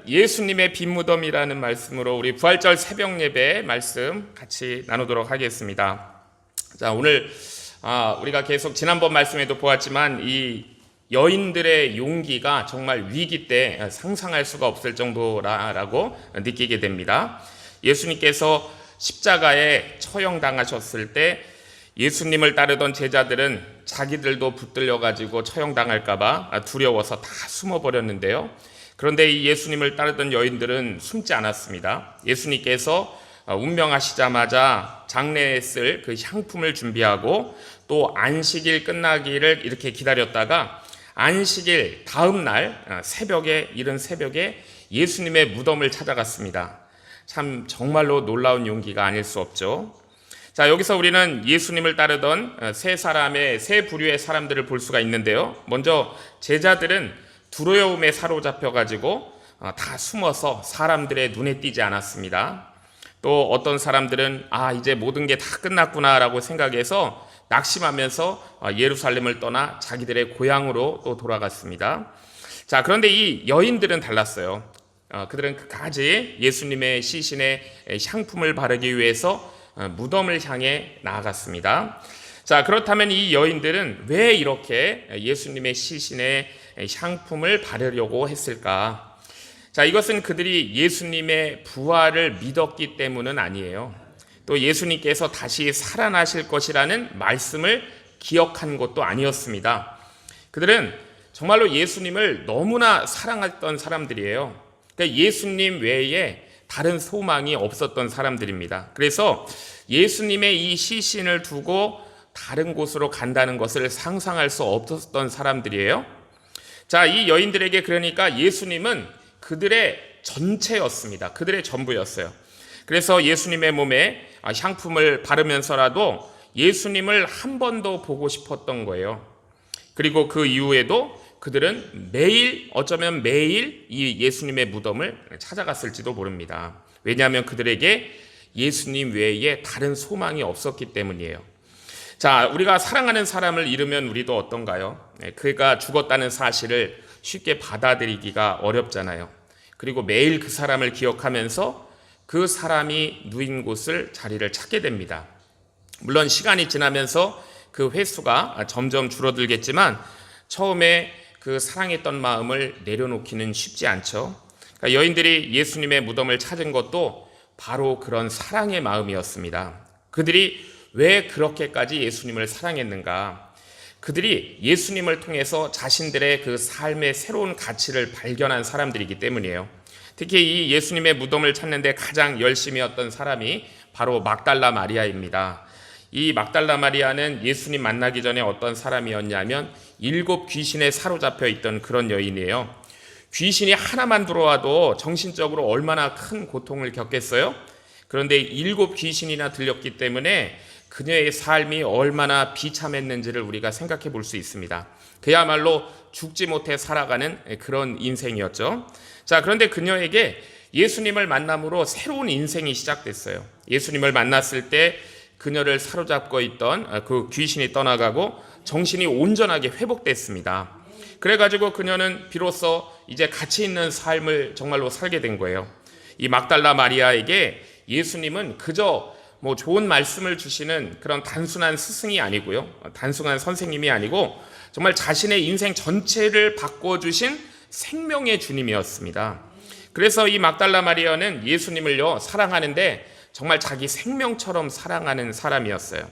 예수님의 빈 무덤이라는 말씀으로 우리 부활절 새벽 예배 말씀 같이 나누도록 하겠습니다. 자, 오늘 우리가 계속 지난번 말씀에도 보았지만 이 여인들의 용기가 정말 위기 때 상상할 수가 없을 정도라고 느끼게 됩니다. 예수님께서 십자가에 처형당하셨을 때 예수님을 따르던 제자들은 자기들도 붙들려 가지고 처형당할까 봐 두려워서 다 숨어버렸는데요. 그런데 이 예수님을 따르던 여인들은 숨지 않았습니다. 예수님께서 운명하시자마자 장례에 쓸 그 향품을 준비하고 또 안식일 끝나기를 이렇게 기다렸다가 안식일 다음 날 이른 새벽에 예수님의 무덤을 찾아갔습니다. 참 정말로 놀라운 용기가 아닐 수 없죠. 자, 여기서 우리는 예수님을 따르던 세 부류의 사람들을 볼 수가 있는데요. 먼저 제자들은 두려움에 사로잡혀가지고 다 숨어서 사람들의 눈에 띄지 않았습니다. 또 어떤 사람들은 이제 모든 게 다 끝났구나라고 생각해서 낙심하면서 예루살렘을 떠나 자기들의 고향으로 또 돌아갔습니다. 자, 그런데 이 여인들은 달랐어요. 그들은 끝까지 예수님의 시신에 향품을 바르기 위해서 무덤을 향해 나아갔습니다. 자, 그렇다면 이 여인들은 왜 이렇게 예수님의 시신에 향품을 바르려고 했을까? 자, 이것은 그들이 예수님의 부활을 믿었기 때문은 아니에요. 또 예수님께서 다시 살아나실 것이라는 말씀을 기억한 것도 아니었습니다. 그들은 정말로 예수님을 너무나 사랑했던 사람들이에요. 그러니까 예수님 외에 다른 소망이 없었던 사람들입니다. 그래서 예수님의 이 시신을 두고 다른 곳으로 간다는 것을 상상할 수 없었던 사람들이에요. 자, 이 여인들에게 그러니까 예수님은 그들의 전체였습니다. 그들의 전부였어요. 그래서 예수님의 몸에 향품을 바르면서라도 예수님을 한 번 더 보고 싶었던 거예요. 그리고 그 이후에도 그들은 어쩌면 매일 이 예수님의 무덤을 찾아갔을지도 모릅니다. 왜냐하면 그들에게 예수님 외에 다른 소망이 없었기 때문이에요. 자, 우리가 사랑하는 사람을 잃으면 우리도 어떤가요? 그가 죽었다는 사실을 쉽게 받아들이기가 어렵잖아요. 그리고 매일 그 사람을 기억하면서 그 사람이 누인 곳을 자리를 찾게 됩니다. 물론 시간이 지나면서 그 횟수가 점점 줄어들겠지만 처음에 그 사랑했던 마음을 내려놓기는 쉽지 않죠. 그러니까 여인들이 예수님의 무덤을 찾은 것도 바로 그런 사랑의 마음이었습니다. 그들이 왜 그렇게까지 예수님을 사랑했는가? 그들이 예수님을 통해서 자신들의 그 삶의 새로운 가치를 발견한 사람들이기 때문이에요. 특히 이 예수님의 무덤을 찾는데 가장 열심히 했던 사람이 바로 막달라 마리아입니다. 이 막달라 마리아는 예수님 만나기 전에 어떤 사람이었냐면 7 귀신에 사로잡혀 있던 그런 여인이에요. 귀신이 하나만 들어와도 정신적으로 얼마나 큰 고통을 겪겠어요? 그런데 7 귀신이나 들렸기 때문에 그녀의 삶이 얼마나 비참했는지를 우리가 생각해 볼 수 있습니다. 그야말로 죽지 못해 살아가는 그런 인생이었죠. 자, 그런데 그녀에게 예수님을 만남으로 새로운 인생이 시작됐어요. 예수님을 만났을 때 그녀를 사로잡고 있던 그 귀신이 떠나가고 정신이 온전하게 회복됐습니다. 그래가지고 그녀는 비로소 이제 가치 있는 삶을 정말로 살게 된 거예요. 이 막달라 마리아에게 예수님은 그저 좋은 말씀을 주시는 그런 단순한 스승이 아니고요. 단순한 선생님이 아니고 정말 자신의 인생 전체를 바꿔주신 생명의 주님이었습니다. 그래서 이 막달라 마리아는 예수님을요 사랑하는데 정말 자기 생명처럼 사랑하는 사람이었어요.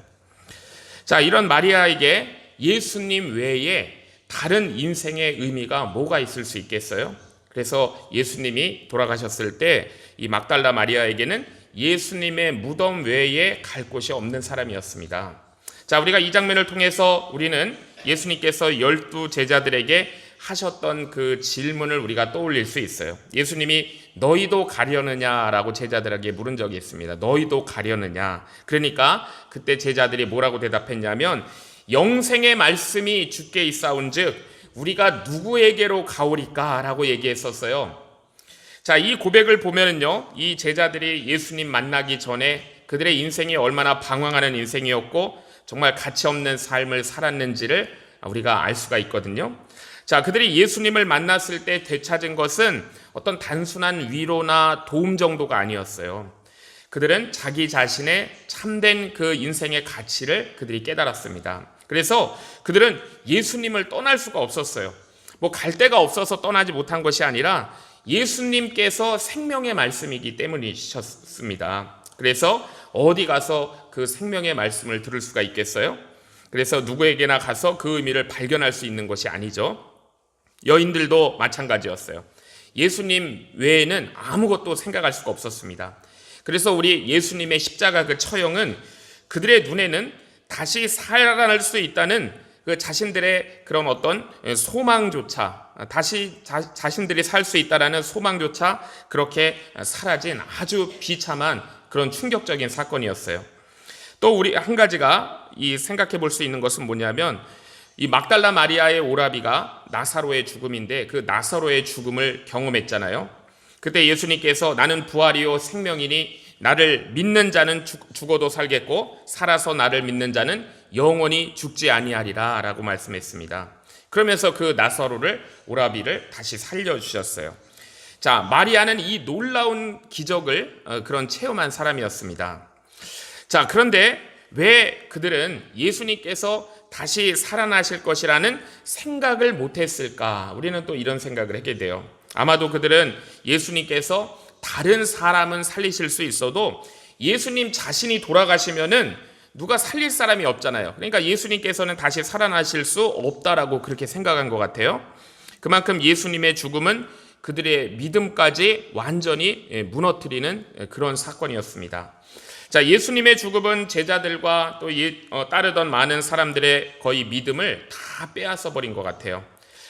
자, 이런 마리아에게 예수님 외에 다른 인생의 의미가 뭐가 있을 수 있겠어요? 그래서 예수님이 돌아가셨을 때 이 막달라 마리아에게는 예수님의 무덤 외에 갈 곳이 없는 사람이었습니다. 자, 우리가 이 장면을 통해서 우리는 예수님께서 12 제자들에게 하셨던 그 질문을 우리가 떠올릴 수 있어요. 예수님이 너희도 가려느냐라고 제자들에게 물은 적이 있습니다. 너희도 가려느냐. 그러니까 그때 제자들이 뭐라고 대답했냐면 영생의 말씀이 주께 있사온즉 우리가 누구에게로 가오리까 라고 얘기했었어요. 자, 이 고백을 보면은요, 이 제자들이 예수님 만나기 전에 그들의 인생이 얼마나 방황하는 인생이었고 정말 가치 없는 삶을 살았는지를 우리가 알 수가 있거든요. 자, 그들이 예수님을 만났을 때 되찾은 것은 어떤 단순한 위로나 도움 정도가 아니었어요. 그들은 자기 자신의 참된 그 인생의 가치를 그들이 깨달았습니다. 그래서 그들은 예수님을 떠날 수가 없었어요. 뭐 갈 데가 없어서 떠나지 못한 것이 아니라 예수님께서 생명의 말씀이기 때문이셨습니다. 그래서 어디 가서 그 생명의 말씀을 들을 수가 있겠어요? 그래서 누구에게나 가서 그 의미를 발견할 수 있는 것이 아니죠. 여인들도 마찬가지였어요. 예수님 외에는 아무것도 생각할 수가 없었습니다. 그래서 우리 예수님의 십자가 그 처형은 그들의 눈에는 다시 살아날 수 있다는 그 자신들의 그런 어떤 소망조차, 다시 자신들이 살 수 있다라는 소망조차 그렇게 사라진 아주 비참한 그런 충격적인 사건이었어요. 또 우리 한 가지가 이 생각해 볼 수 있는 것은 뭐냐면, 이 막달라 마리아의 오라비가 나사로의 죽음인데 그 나사로의 죽음을 경험했잖아요. 그때 예수님께서 나는 부활이요 생명이니 나를 믿는 자는 죽어도 살겠고 살아서 나를 믿는 자는 영원히 죽지 아니하리라 라고 말씀했습니다. 그러면서 그 나사로를, 오라비를 다시 살려주셨어요. 자, 마리아는 이 놀라운 기적을 그런 체험한 사람이었습니다. 자, 그런데 왜 그들은 예수님께서 다시 살아나실 것이라는 생각을 못했을까? 우리는 또 이런 생각을 하게 돼요. 아마도 그들은 예수님께서 다른 사람은 살리실 수 있어도 예수님 자신이 돌아가시면은 누가 살릴 사람이 없잖아요. 그러니까 예수님께서는 다시 살아나실 수 없다라고 그렇게 생각한 것 같아요. 그만큼 예수님의 죽음은 그들의 믿음까지 완전히 무너뜨리는 그런 사건이었습니다. 자, 예수님의 죽음은 제자들과 또 따르던 많은 사람들의 거의 믿음을 다 빼앗아 버린 것 같아요.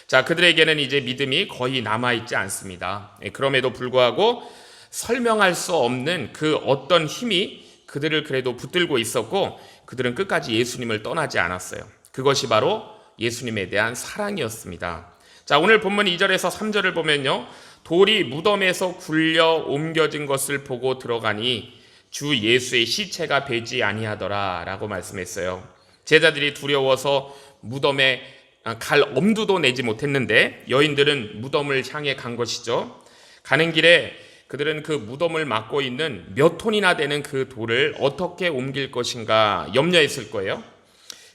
자, 그들에게는 이제 믿음이 거의 남아있지 않습니다. 그럼에도 불구하고 설명할 수 없는 그 어떤 힘이 그들을 그래도 붙들고 있었고 그들은 끝까지 예수님을 떠나지 않았어요. 그것이 바로 예수님에 대한 사랑이었습니다. 자, 오늘 본문 2절에서 3절을 보면요, 돌이 무덤에서 굴려 옮겨진 것을 보고 들어가니 주 예수의 시체가 되지 아니하더라 라고 말씀했어요. 제자들이 두려워서 무덤에 갈 엄두도 내지 못했는데 여인들은 무덤을 향해 간 것이죠. 가는 길에 그들은 그 무덤을 막고 있는 몇 톤이나 되는 그 돌을 어떻게 옮길 것인가 염려했을 거예요.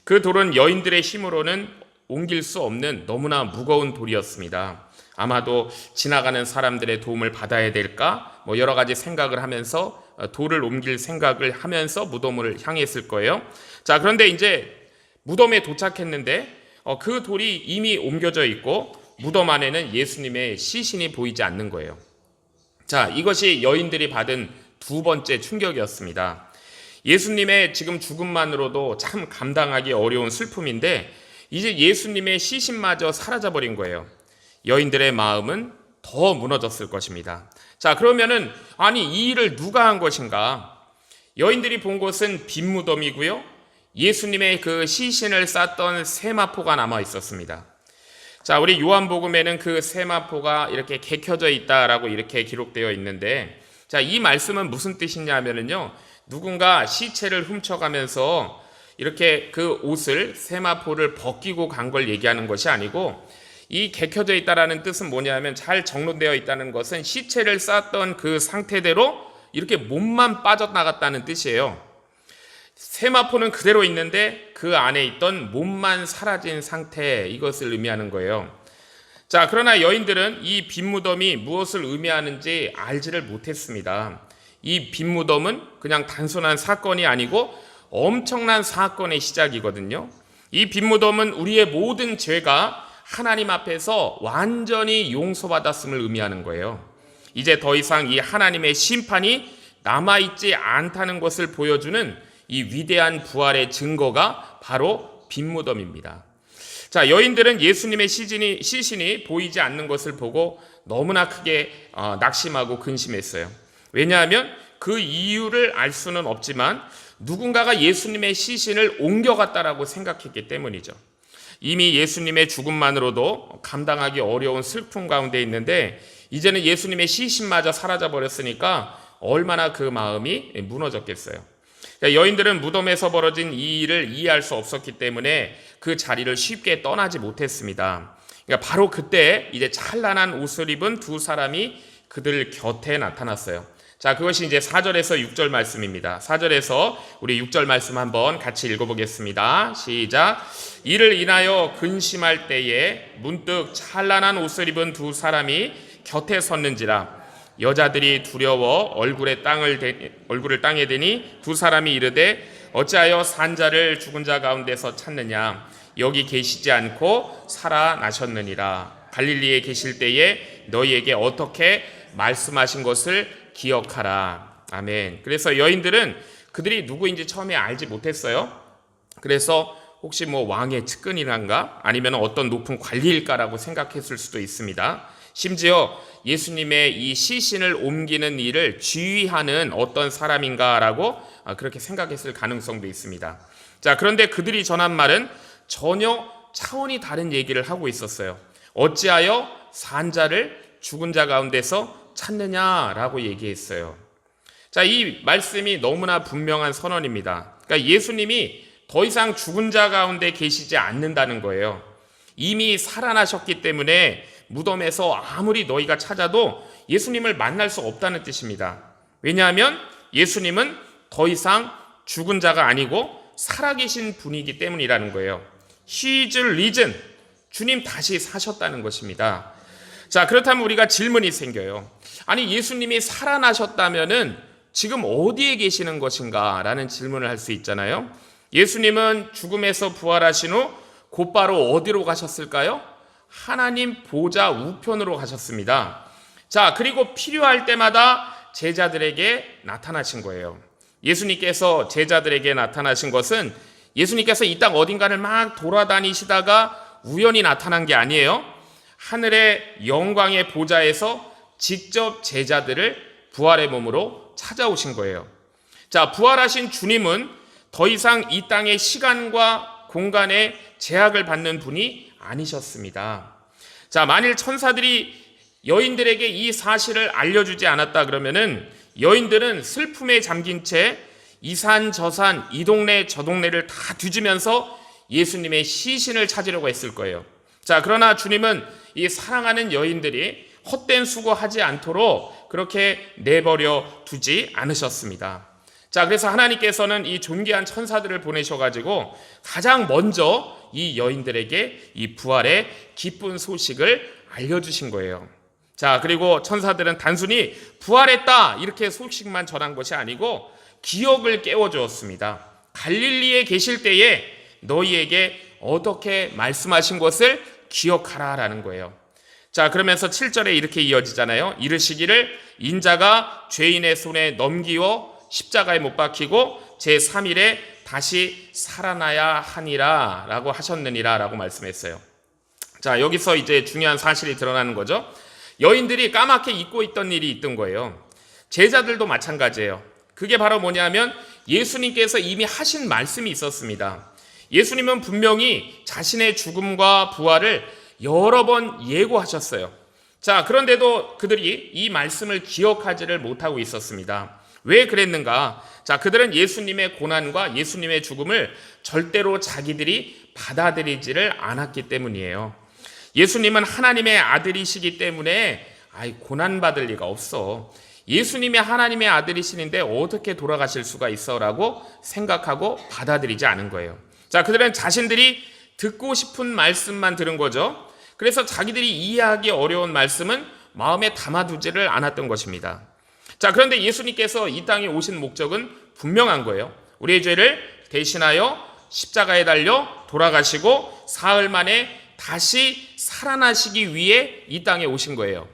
그 돌은 여인들의 힘으로는 옮길 수 없는 너무나 무거운 돌이었습니다. 아마도 지나가는 사람들의 도움을 받아야 될까? 뭐 여러 가지 생각을 하면서 돌을 옮길 생각을 하면서 무덤을 향했을 거예요. 자, 그런데 이제 무덤에 도착했는데 그 돌이 이미 옮겨져 있고 무덤 안에는 예수님의 시신이 보이지 않는 거예요. 자, 이것이 여인들이 받은 두 번째 충격이었습니다. 예수님의 지금 죽음만으로도 참 감당하기 어려운 슬픔인데 이제 예수님의 시신마저 사라져버린 거예요. 여인들의 마음은 더 무너졌을 것입니다. 자, 그러면은 아니 이 일을 누가 한 것인가? 여인들이 본 곳은 빈 무덤이고요, 예수님의 그 시신을 쌌던 세마포가 남아 있었습니다. 자, 우리 요한복음에는 그 세마포가 이렇게 개켜져 있다라고 이렇게 기록되어 있는데, 자, 이 말씀은 무슨 뜻이냐면요, 누군가 시체를 훔쳐가면서 이렇게 그 옷을, 세마포를 벗기고 간 걸 얘기하는 것이 아니고, 이 개켜져 있다라는 뜻은 뭐냐면 잘 정돈되어 있다는 것은 시체를 쌌던 그 상태대로 이렇게 몸만 빠져나갔다는 뜻이에요. 세마포는 그대로 있는데 그 안에 있던 몸만 사라진 상태, 이것을 의미하는 거예요. 자, 그러나 여인들은 이 빈 무덤이 무엇을 의미하는지 알지를 못했습니다. 이 빈 무덤은 그냥 단순한 사건이 아니고 엄청난 사건의 시작이거든요. 이 빈 무덤은 우리의 모든 죄가 하나님 앞에서 완전히 용서받았음을 의미하는 거예요. 이제 더 이상 이 하나님의 심판이 남아있지 않다는 것을 보여주는 이 위대한 부활의 증거가 바로 빈 무덤입니다. 자, 여인들은 예수님의 시신이 보이지 않는 것을 보고 너무나 크게 낙심하고 근심했어요. 왜냐하면 그 이유를 알 수는 없지만 누군가가 예수님의 시신을 옮겨갔다라고 생각했기 때문이죠. 이미 예수님의 죽음만으로도 감당하기 어려운 슬픔 가운데 있는데 이제는 예수님의 시신마저 사라져버렸으니까 얼마나 그 마음이 무너졌겠어요. 여인들은 무덤에서 벌어진 이 일을 이해할 수 없었기 때문에 그 자리를 쉽게 떠나지 못했습니다. 그러니까 바로 그때 이제 찬란한 옷을 입은 두 사람이 그들 곁에 나타났어요. 자, 그것이 이제 4절에서 6절 말씀입니다. 4절에서 우리 6절 말씀 한번 같이 읽어보겠습니다. 시작. 이를 인하여 근심할 때에 문득 찬란한 옷을 입은 두 사람이 곁에 섰는지라. 여자들이 두려워 얼굴을 땅에 대니 두 사람이 이르되 어찌하여 산자를 죽은 자 가운데서 찾느냐. 여기 계시지 않고 살아나셨느니라. 갈릴리에 계실 때에 너희에게 어떻게 말씀하신 것을 기억하라. 아멘. 그래서 여인들은 그들이 누구인지 처음에 알지 못했어요. 그래서 혹시 왕의 측근이란가 아니면 어떤 높은 관리일까라고 생각했을 수도 있습니다. 심지어 예수님의 이 시신을 옮기는 일을 지휘하는 어떤 사람인가라고 그렇게 생각했을 가능성도 있습니다. 자, 그런데 그들이 전한 말은 전혀 차원이 다른 얘기를 하고 있었어요. 어찌하여 산자를 죽은 자 가운데서 찾느냐라고 얘기했어요. 자, 이 말씀이 너무나 분명한 선언입니다. 그러니까 예수님이 더 이상 죽은 자 가운데 계시지 않는다는 거예요. 이미 살아나셨기 때문에 무덤에서 아무리 너희가 찾아도 예수님을 만날 수 없다는 뜻입니다. 왜냐하면 예수님은 더 이상 죽은 자가 아니고 살아계신 분이기 때문이라는 거예요. He is risen. 주님 다시 사셨다는 것입니다. 자, 그렇다면 우리가 질문이 생겨요. 아니, 예수님이 살아나셨다면은 지금 어디에 계시는 것인가? 라는 질문을 할 수 있잖아요. 예수님은 죽음에서 부활하신 후 곧바로 어디로 가셨을까요? 하나님 보좌 우편으로 가셨습니다. 자, 그리고 필요할 때마다 제자들에게 나타나신 거예요. 예수님께서 제자들에게 나타나신 것은 예수님께서 이 땅 어딘가를 막 돌아다니시다가 우연히 나타난 게 아니에요. 하늘의 영광의 보좌에서 직접 제자들을 부활의 몸으로 찾아오신 거예요. 자, 부활하신 주님은 더 이상 이 땅의 시간과 공간의 제약을 받는 분이 아니셨습니다. 자, 만일 천사들이 여인들에게 이 사실을 알려주지 않았다 그러면은 여인들은 슬픔에 잠긴 채 이 산 저 산, 이 동네 저 동네를 다 뒤지면서 예수님의 시신을 찾으려고 했을 거예요. 자, 그러나 주님은 이 사랑하는 여인들이 헛된 수고하지 않도록 그렇게 내버려 두지 않으셨습니다. 자, 그래서 하나님께서는 이 존귀한 천사들을 보내셔가지고 가장 먼저 이 여인들에게 이 부활의 기쁜 소식을 알려주신 거예요. 자, 그리고 천사들은 단순히 부활했다 이렇게 소식만 전한 것이 아니고 기억을 깨워주었습니다. 갈릴리에 계실 때에 너희에게 어떻게 말씀하신 것을 기억하라라는 거예요. 자, 그러면서 7절에 이렇게 이어지잖아요. 이르시기를 인자가 죄인의 손에 넘기워 십자가에 못 박히고 제3일에 다시 살아나야 하니라 라고 하셨느니라 라고 말씀했어요. 자, 여기서 이제 중요한 사실이 드러나는 거죠. 여인들이 까맣게 잊고 있던 일이 있던 거예요. 제자들도 마찬가지예요. 그게 바로 뭐냐면 예수님께서 이미 하신 말씀이 있었습니다. 예수님은 분명히 자신의 죽음과 부활을 여러 번 예고하셨어요. 자, 그런데도 그들이 이 말씀을 기억하지를 못하고 있었습니다. 왜 그랬는가? 자, 그들은 예수님의 고난과 예수님의 죽음을 절대로 자기들이 받아들이지를 않았기 때문이에요. 예수님은 하나님의 아들이시기 때문에 고난받을 리가 없어. 예수님이 하나님의 아들이시는데 어떻게 돌아가실 수가 있어? 라고 생각하고 받아들이지 않은 거예요. 자, 그들은 자신들이 듣고 싶은 말씀만 들은 거죠. 그래서 자기들이 이해하기 어려운 말씀은 마음에 담아두지를 않았던 것입니다. 자, 그런데 예수님께서 이 땅에 오신 목적은 분명한 거예요. 우리의 죄를 대신하여 십자가에 달려 돌아가시고 사흘 만에 다시 살아나시기 위해 이 땅에 오신 거예요.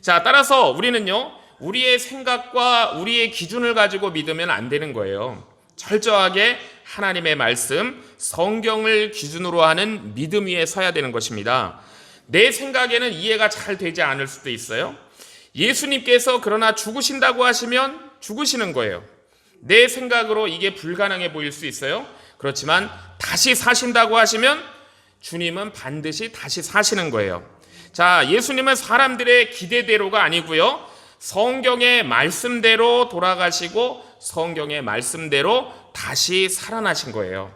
자, 따라서 우리는요, 우리의 생각과 우리의 기준을 가지고 믿으면 안 되는 거예요. 철저하게 하나님의 말씀, 성경을 기준으로 하는 믿음 위에 서야 되는 것입니다. 내 생각에는 이해가 잘 되지 않을 수도 있어요. 예수님께서 그러나 죽으신다고 하시면 죽으시는 거예요. 내 생각으로 이게 불가능해 보일 수 있어요. 그렇지만 다시 사신다고 하시면 주님은 반드시 다시 사시는 거예요. 자, 예수님은 사람들의 기대대로가 아니고요, 성경의 말씀대로 돌아가시고 성경의 말씀대로 다시 살아나신 거예요.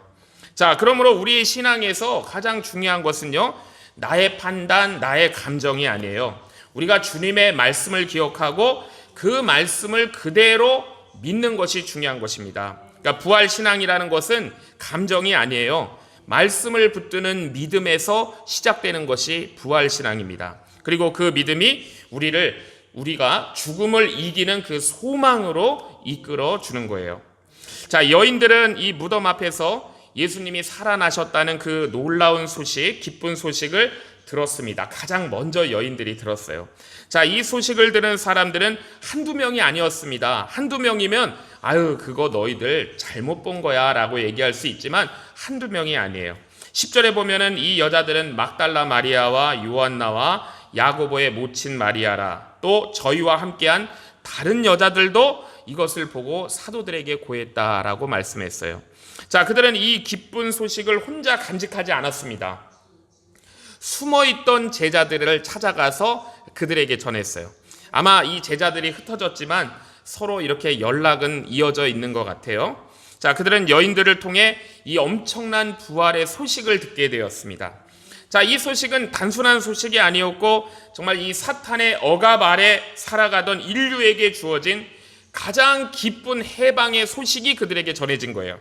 자, 그러므로 우리의 신앙에서 가장 중요한 것은요, 나의 판단, 나의 감정이 아니에요. 우리가 주님의 말씀을 기억하고 그 말씀을 그대로 믿는 것이 중요한 것입니다. 그러니까 부활신앙이라는 것은 감정이 아니에요. 말씀을 붙드는 믿음에서 시작되는 것이 부활신앙입니다. 그리고 그 믿음이 우리가 죽음을 이기는 그 소망으로 이끌어 주는 거예요. 자, 여인들은 이 무덤 앞에서 예수님이 살아나셨다는 그 놀라운 소식, 기쁜 소식을 들었습니다. 가장 먼저 여인들이 들었어요. 자, 이 소식을 들은 사람들은 한두 명이 아니었습니다. 한두 명이면 아유, 그거 너희들 잘못 본 거야 라고 얘기할 수 있지만 한두 명이 아니에요. 10절에 보면은 이 여자들은 막달라 마리아와 요한나와 야고보의 모친 마리아라, 또 저희와 함께한 다른 여자들도 이것을 보고 사도들에게 고했다라고 말씀했어요. 자, 그들은 이 기쁜 소식을 혼자 간직하지 않았습니다. 숨어있던 제자들을 찾아가서 그들에게 전했어요. 아마 이 제자들이 흩어졌지만 서로 이렇게 연락은 이어져 있는 것 같아요. 자, 그들은 여인들을 통해 이 엄청난 부활의 소식을 듣게 되었습니다. 자, 이 소식은 단순한 소식이 아니었고 정말 이 사탄의 억압 아래 살아가던 인류에게 주어진 가장 기쁜 해방의 소식이 그들에게 전해진 거예요.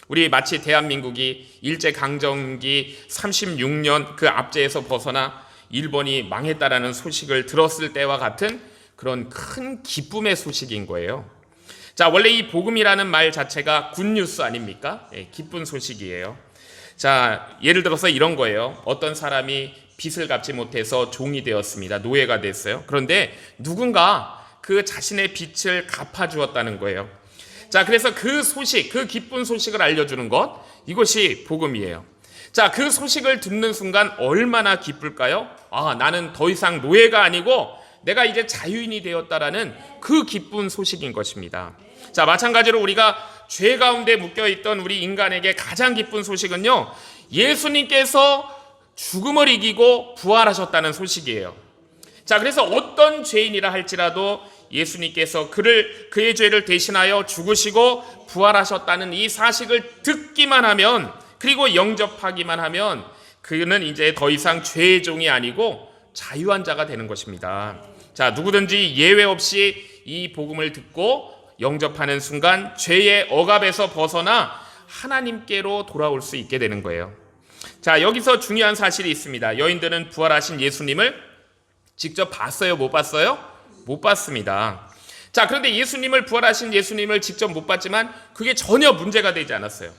우리 마치 대한민국이 일제강점기 36년 그 압제에서 벗어나 일본이 망했다라는 소식을 들었을 때와 같은 그런 큰 기쁨의 소식인 거예요. 자, 원래 이 복음이라는 말 자체가 굿뉴스 아닙니까? 기쁜 소식이에요. 자, 예를 들어서 이런 거예요. 어떤 사람이 빚을 갚지 못해서 종이 되었습니다. 노예가 됐어요. 그런데 누군가 그 자신의 빚을 갚아주었다는 거예요. 자, 그래서 그 소식, 그 기쁜 소식을 알려주는 것, 이것이 복음이에요. 자, 그 소식을 듣는 순간 얼마나 기쁠까요? 아, 나는 더 이상 노예가 아니고 내가 이제 자유인이 되었다라는 그 기쁜 소식인 것입니다. 자, 마찬가지로 우리가 죄 가운데 묶여있던 우리 인간에게 가장 기쁜 소식은요, 예수님께서 죽음을 이기고 부활하셨다는 소식이에요. 자, 그래서 어떤 죄인이라 할지라도 예수님께서 그의 죄를 대신하여 죽으시고 부활하셨다는 이 사실을 듣기만 하면, 그리고 영접하기만 하면 그는 이제 더 이상 죄의 종이 아니고 자유한 자가 되는 것입니다. 자, 누구든지 예외 없이 이 복음을 듣고 영접하는 순간 죄의 억압에서 벗어나 하나님께로 돌아올 수 있게 되는 거예요. 자, 여기서 중요한 사실이 있습니다. 여인들은 부활하신 예수님을 직접 봤어요? 못 봤어요? 못 봤습니다. 자, 그런데 부활하신 예수님을 직접 못 봤지만 그게 전혀 문제가 되지 않았어요.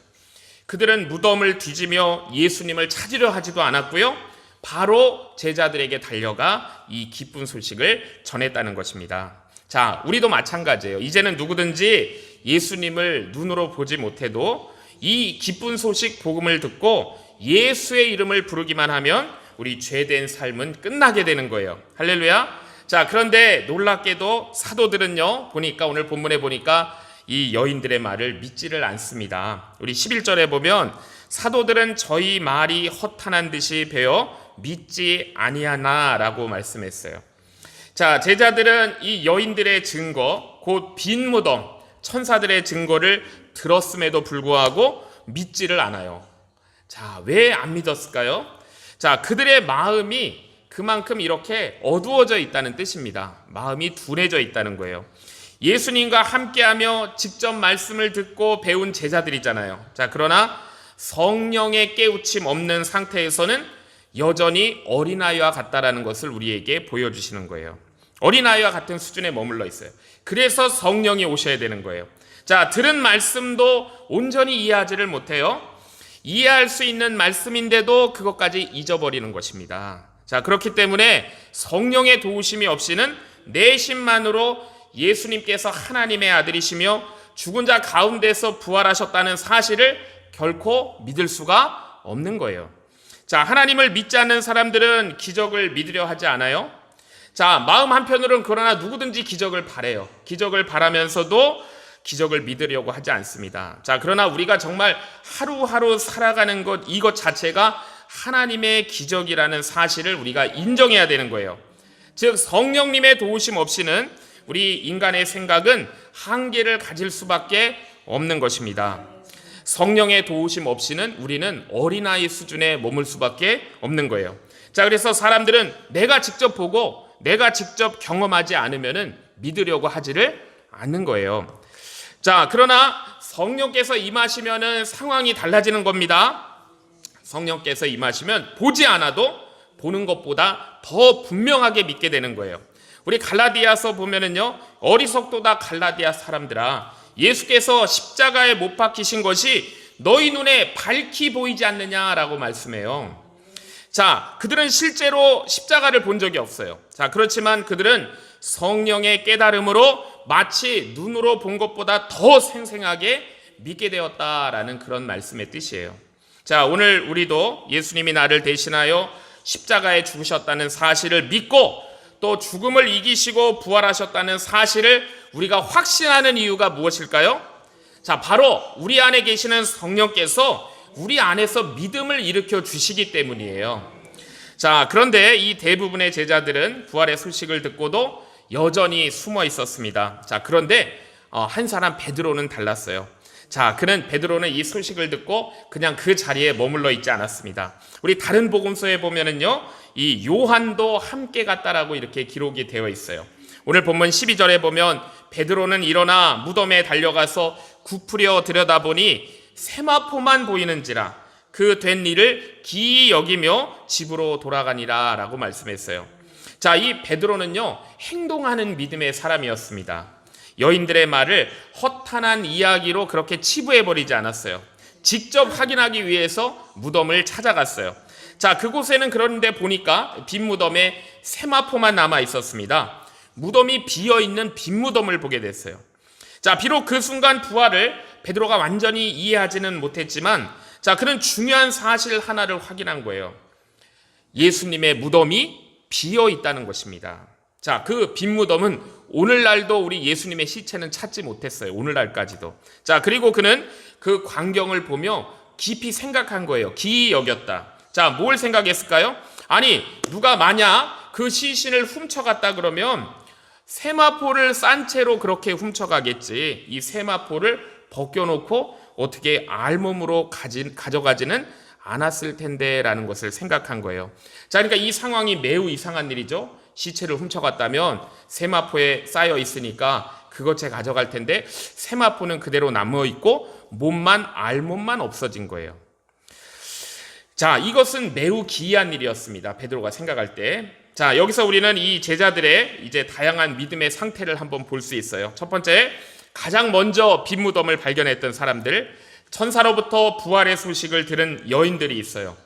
그들은 무덤을 뒤지며 예수님을 찾으려 하지도 않았고요, 바로 제자들에게 달려가 이 기쁜 소식을 전했다는 것입니다. 자, 우리도 마찬가지예요. 이제는 누구든지 예수님을 눈으로 보지 못해도 이 기쁜 소식 복음을 듣고 예수의 이름을 부르기만 하면 우리 죄된 삶은 끝나게 되는 거예요. 할렐루야. 자, 그런데 놀랍게도 사도들은요, 오늘 본문에 보니까 이 여인들의 말을 믿지를 않습니다. 우리 11절에 보면 사도들은 저희 말이 허탄한 듯이 배어 믿지 아니하나라고 말씀했어요. 자, 제자들은 이 여인들의 증거, 곧 빈 무덤, 천사들의 증거를 들었음에도 불구하고 믿지를 않아요. 자, 왜 안 믿었을까요? 자, 그들의 마음이 그만큼 이렇게 어두워져 있다는 뜻입니다. 마음이 둔해져 있다는 거예요. 예수님과 함께하며 직접 말씀을 듣고 배운 제자들이잖아요. 자, 그러나 성령의 깨우침 없는 상태에서는 여전히 어린아이와 같다라는 것을 우리에게 보여주시는 거예요. 어린아이와 같은 수준에 머물러 있어요. 그래서 성령이 오셔야 되는 거예요. 자, 들은 말씀도 온전히 이해하지를 못해요. 이해할 수 있는 말씀인데도 그것까지 잊어버리는 것입니다. 자, 그렇기 때문에 성령의 도우심이 없이는 내심만으로 예수님께서 하나님의 아들이시며 죽은 자 가운데서 부활하셨다는 사실을 결코 믿을 수가 없는 거예요. 자, 하나님을 믿지 않는 사람들은 기적을 믿으려 하지 않아요. 자, 마음 한편으로는 그러나 누구든지 기적을 바래요. 기적을 바라면서도 기적을 믿으려고 하지 않습니다. 자, 그러나 우리가 정말 하루하루 살아가는 것, 이것 자체가 하나님의 기적이라는 사실을 우리가 인정해야 되는 거예요. 즉, 성령님의 도우심 없이는 우리 인간의 생각은 한계를 가질 수밖에 없는 것입니다. 성령의 도우심 없이는 우리는 어린아이 수준에 머물 수밖에 없는 거예요. 자, 그래서 사람들은 내가 직접 보고 내가 직접 경험하지 않으면은 믿으려고 하지를 않는 거예요. 자, 그러나 성령께서 임하시면은 상황이 달라지는 겁니다. 성령께서 임하시면 보지 않아도 보는 것보다 더 분명하게 믿게 되는 거예요. 우리 갈라디아서 보면은요, 어리석도다 갈라디아 사람들아, 예수께서 십자가에 못 박히신 것이 너희 눈에 밝히 보이지 않느냐라고 말씀해요. 자, 그들은 실제로 십자가를 본 적이 없어요. 자, 그렇지만 그들은 성령의 깨달음으로 마치 눈으로 본 것보다 더 생생하게 믿게 되었다라는 그런 말씀의 뜻이에요. 자, 오늘 우리도 예수님이 나를 대신하여 십자가에 죽으셨다는 사실을 믿고 또 죽음을 이기시고 부활하셨다는 사실을 우리가 확신하는 이유가 무엇일까요? 자, 바로 우리 안에 계시는 성령께서 우리 안에서 믿음을 일으켜 주시기 때문이에요. 자, 그런데 이 대부분의 제자들은 부활의 소식을 듣고도 여전히 숨어 있었습니다. 자, 그런데 한 사람 베드로는 달랐어요. 자, 베드로는 이 소식을 듣고 그냥 그 자리에 머물러 있지 않았습니다. 우리 다른 복음서에 보면은요, 이 요한도 함께 갔다라고 이렇게 기록이 되어 있어요. 오늘 본문 12절에 보면 베드로는 일어나 무덤에 달려가서 굽으려 들여다보니 세마포만 보이는지라 그 된 일을 기이 여기며 집으로 돌아가니라 라고 말씀했어요. 자, 이 베드로는요, 행동하는 믿음의 사람이었습니다. 여인들의 말을 허탄한 이야기로 그렇게 치부해버리지 않았어요. 직접 확인하기 위해서 무덤을 찾아갔어요. 자, 그곳에는 그런데 보니까 빈 무덤에 세마포만 남아 있었습니다. 무덤이 비어있는 빈 무덤을 보게 됐어요. 자, 비록 그 순간 부활을 베드로가 완전히 이해하지는 못했지만, 자, 그는 중요한 사실 하나를 확인한 거예요. 예수님의 무덤이 비어 있다는 것입니다. 자, 그 빈 무덤은 오늘날도 우리 예수님의 시체는 찾지 못했어요. 오늘날까지도. 자, 그리고 그는 그 광경을 보며 깊이 생각한 거예요. 기이 여겼다. 자, 뭘 생각했을까요? 아니, 누가 만약 그 시신을 훔쳐갔다 그러면 세마포를 싼 채로 그렇게 훔쳐가겠지. 이 세마포를 벗겨놓고 어떻게 알몸으로 가져가지는 않았을 텐데 라는 것을 생각한 거예요. 자, 그러니까 이 상황이 매우 이상한 일이죠. 시체를 훔쳐갔다면 세마포에 쌓여 있으니까 그것에 가져갈 텐데 세마포는 그대로 남아있고 알몸만 없어진 거예요. 자, 이것은 매우 기이한 일이었습니다. 베드로가 생각할 때. 자, 여기서 우리는 이 제자들의 이제 다양한 믿음의 상태를 한번 볼 수 있어요. 첫 번째, 가장 먼저 빈 무덤을 발견했던 사람들, 천사로부터 부활의 소식을 들은 여인들이 있어요.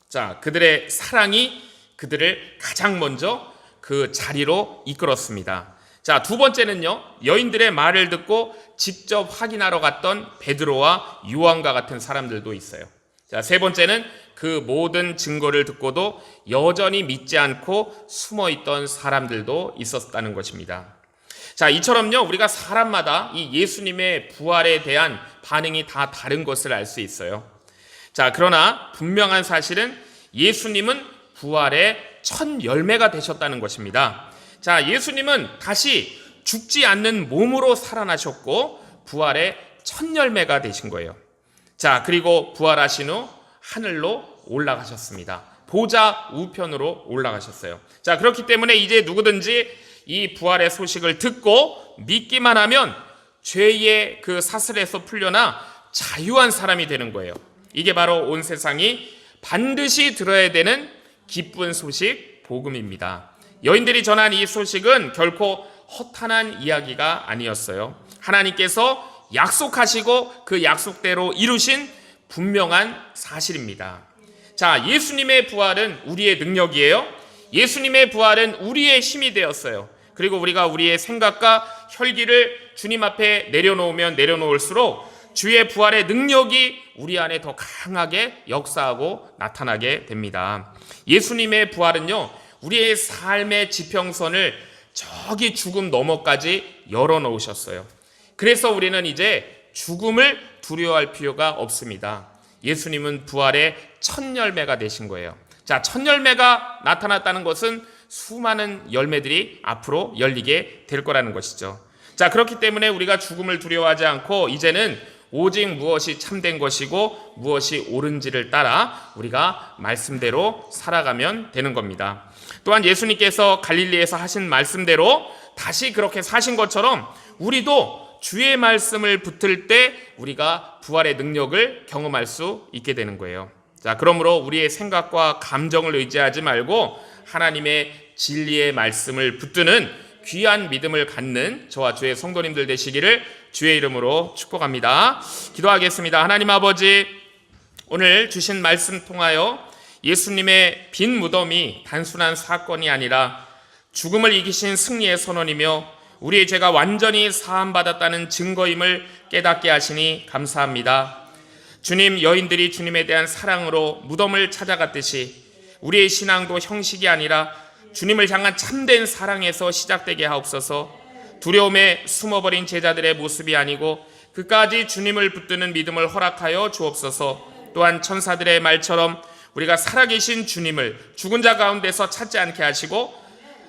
자, 그들의 사랑이 그들을 가장 먼저 그 자리로 이끌었습니다. 자, 두 번째는요, 여인들의 말을 듣고 직접 확인하러 갔던 베드로와 요한과 같은 사람들도 있어요. 자, 세 번째는 그 모든 증거를 듣고도 여전히 믿지 않고 숨어있던 사람들도 있었다는 것입니다. 자, 이처럼요, 우리가 사람마다 이 예수님의 부활에 대한 반응이 다 다른 것을 알 수 있어요. 자, 그러나 분명한 사실은 예수님은 부활의 첫 열매가 되셨다는 것입니다. 자, 예수님은 다시 죽지 않는 몸으로 살아나셨고 부활의 첫 열매가 되신 거예요. 자, 그리고 부활하신 후 하늘로 올라가셨습니다. 보좌 우편으로 올라가셨어요. 자, 그렇기 때문에 이제 누구든지 이 부활의 소식을 듣고 믿기만 하면 죄의 그 사슬에서 풀려나 자유한 사람이 되는 거예요. 이게 바로 온 세상이 반드시 들어야 되는 기쁜 소식, 복음입니다. 여인들이 전한 이 소식은 결코 허탄한 이야기가 아니었어요. 하나님께서 약속하시고 그 약속대로 이루신 분명한 사실입니다. 자, 예수님의 부활은 우리의 능력이에요. 예수님의 부활은 우리의 힘이 되었어요. 그리고 우리가 우리의 생각과 혈기를 주님 앞에 내려놓으면 내려놓을수록 주의 부활의 능력이 우리 안에 더 강하게 역사하고 나타나게 됩니다. 예수님의 부활은요, 우리의 삶의 지평선을 저기 죽음 너머까지 열어놓으셨어요. 그래서 우리는 이제 죽음을 두려워할 필요가 없습니다. 예수님은 부활의 첫 열매가 되신 거예요. 자, 첫 열매가 나타났다는 것은 수많은 열매들이 앞으로 열리게 될 거라는 것이죠. 자, 그렇기 때문에 우리가 죽음을 두려워하지 않고 이제는 오직 무엇이 참된 것이고 무엇이 옳은지를 따라 우리가 말씀대로 살아가면 되는 겁니다. 또한 예수님께서 갈릴리에서 하신 말씀대로 다시 그렇게 사신 것처럼 우리도 주의 말씀을 붙들 때 우리가 부활의 능력을 경험할 수 있게 되는 거예요. 자, 그러므로 우리의 생각과 감정을 의지하지 말고 하나님의 진리의 말씀을 붙드는 귀한 믿음을 갖는 저와 주의 성도님들 되시기를 주의 이름으로 축복합니다. 기도하겠습니다. 하나님 아버지, 오늘 주신 말씀 통하여 예수님의 빈 무덤이 단순한 사건이 아니라 죽음을 이기신 승리의 선언이며 우리의 죄가 완전히 사함받았다는 증거임을 깨닫게 하시니 감사합니다. 주님, 여인들이 주님에 대한 사랑으로 무덤을 찾아갔듯이 우리의 신앙도 형식이 아니라 주님을 향한 참된 사랑에서 시작되게 하옵소서. 두려움에 숨어버린 제자들의 모습이 아니고 그까지 주님을 붙드는 믿음을 허락하여 주옵소서. 또한 천사들의 말처럼 우리가 살아계신 주님을 죽은 자 가운데서 찾지 않게 하시고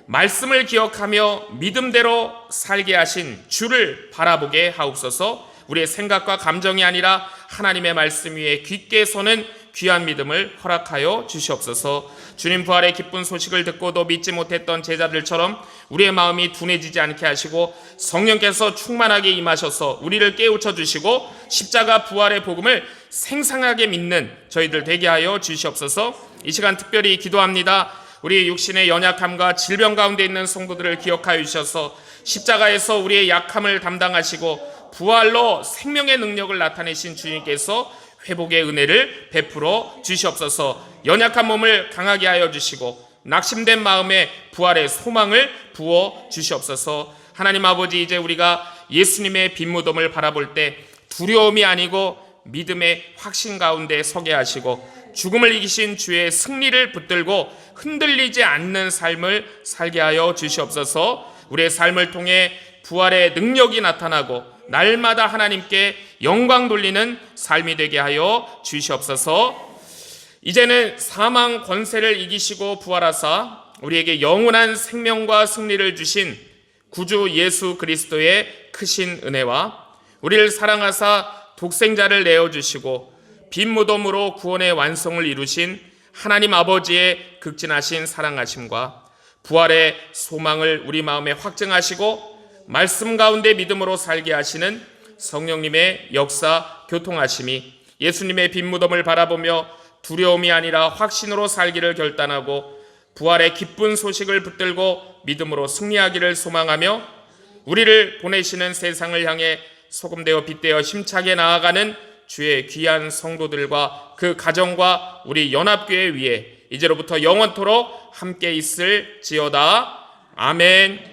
말씀을 기억하며 믿음대로 살게 하신 주를 바라보게 하옵소서. 우리의 생각과 감정이 아니라 하나님의 말씀 위에 굳게 서는 귀한 믿음을 허락하여 주시옵소서. 주님 부활의 기쁜 소식을 듣고도 믿지 못했던 제자들처럼 우리의 마음이 둔해지지 않게 하시고 성령께서 충만하게 임하셔서 우리를 깨우쳐 주시고 십자가 부활의 복음을 생생하게 믿는 저희들 되게 하여 주시옵소서. 이 시간 특별히 기도합니다. 우리 육신의 연약함과 질병 가운데 있는 성도들을 기억하여 주셔서 십자가에서 우리의 약함을 담당하시고 부활로 생명의 능력을 나타내신 주님께서 회복의 은혜를 베풀어 주시옵소서. 연약한 몸을 강하게 하여 주시고 낙심된 마음에 부활의 소망을 부어 주시옵소서. 하나님 아버지, 이제 우리가 예수님의 빈 무덤을 바라볼 때 두려움이 아니고 믿음의 확신 가운데 서게 하시고 죽음을 이기신 주의 승리를 붙들고 흔들리지 않는 삶을 살게 하여 주시옵소서. 우리의 삶을 통해 부활의 능력이 나타나고 날마다 하나님께 영광 돌리는 삶이 되게 하여 주시옵소서. 이제는 사망 권세를 이기시고 부활하사 우리에게 영원한 생명과 승리를 주신 구주 예수 그리스도의 크신 은혜와 우리를 사랑하사 독생자를 내어주시고 빈 무덤으로 구원의 완성을 이루신 하나님 아버지의 극진하신 사랑하심과 부활의 소망을 우리 마음에 확증하시고 말씀 가운데 믿음으로 살게 하시는 성령님의 역사 교통하심이 예수님의 빈 무덤을 바라보며 두려움이 아니라 확신으로 살기를 결단하고 부활의 기쁜 소식을 붙들고 믿음으로 승리하기를 소망하며 우리를 보내시는 세상을 향해 소금되어 빛되어 힘차게 나아가는 주의 귀한 성도들과 그 가정과 우리 연합교회 위에 이제로부터 영원토록 함께 있을지어다. 아멘.